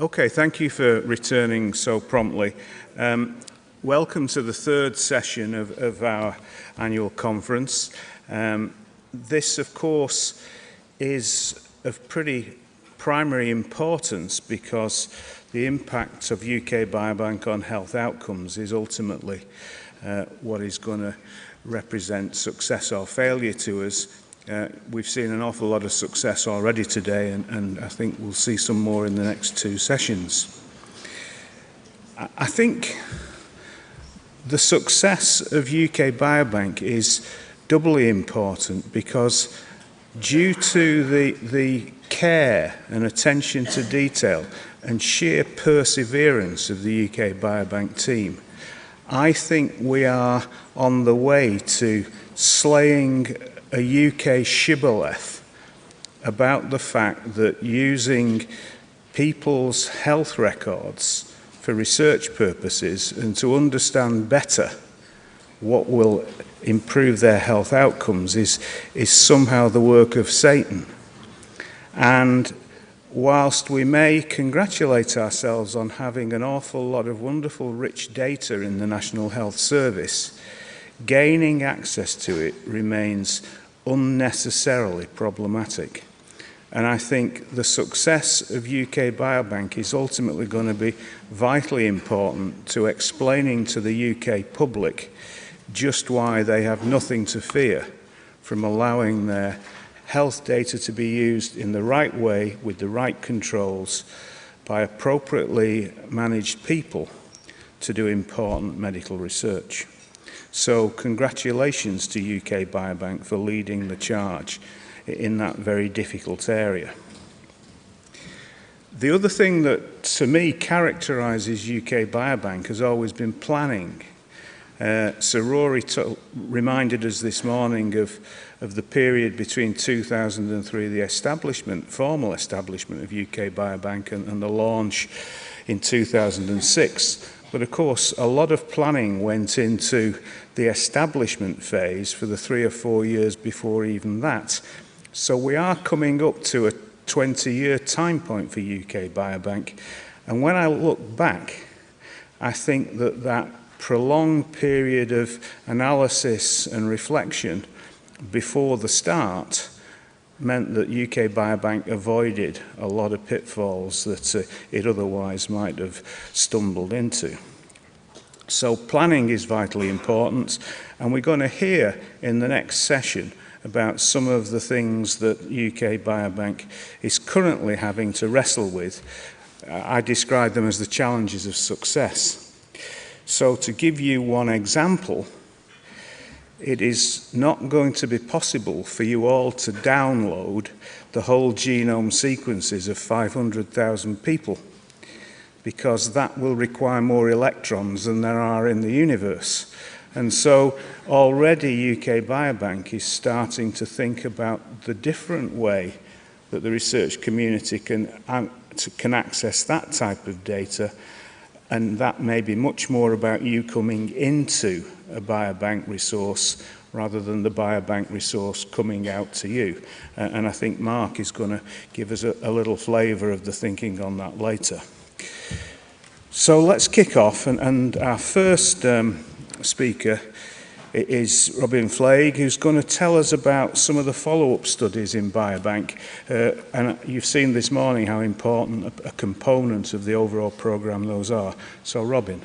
Okay, thank you for returning so promptly. Welcome to the third session of our annual conference. This, of course, is of pretty primary importance because the impact of UK Biobank on health outcomes is ultimately what is going to represent success or failure to us. We've seen an awful lot of success already today, and I think we'll see some more in the next two sessions. I think the success of UK Biobank is doubly important because due to the care and attention to detail and sheer perseverance of the UK Biobank team, I think we are on the way to slaying a UK shibboleth about the fact that using people's health records for research purposes and to understand better what will improve their health outcomes is somehow the work of Satan. And whilst we may congratulate ourselves on having an awful lot of wonderful rich data in the National Health Service, gaining access to it remains unnecessarily problematic. And I think the success of UK Biobank is ultimately going to be vitally important to explaining to the UK public just why they have nothing to fear from allowing their health data to be used in the right way with the right controls by appropriately managed people to do important medical research. So congratulations to UK Biobank for leading the charge in that very difficult area. The other thing that, to me, characterises UK Biobank has always been planning. Sir Rory reminded us this morning of the period between 2003, the formal establishment of UK Biobank, and the launch in 2006. But of course, a lot of planning went into the establishment phase for the 3 or 4 years before even that. So we are coming up to a 20-year time point for UK Biobank. And when I look back, I think that prolonged period of analysis and reflection before the start meant that UK Biobank avoided a lot of pitfalls that it otherwise might have stumbled into. So planning is vitally important, and we're going to hear in the next session about some of the things that UK Biobank is currently having to wrestle with. I describe them as the challenges of success. So to give you one example, it is not going to be possible for you all to download the whole genome sequences of 500,000 people, because that will require more electrons than there are in the universe. And so already UK Biobank is starting to think about the different way that the research community can access that type of data, and that may be much more about you coming into a biobank resource rather than the biobank resource coming out to you. And I think Mark is going to give us a little flavour of the thinking on that later. So let's kick off, and our first speaker is Robin Flagg, who's going to tell us about some of the follow-up studies in Biobank. And you've seen this morning how important a component of the overall programme those are. So Robin.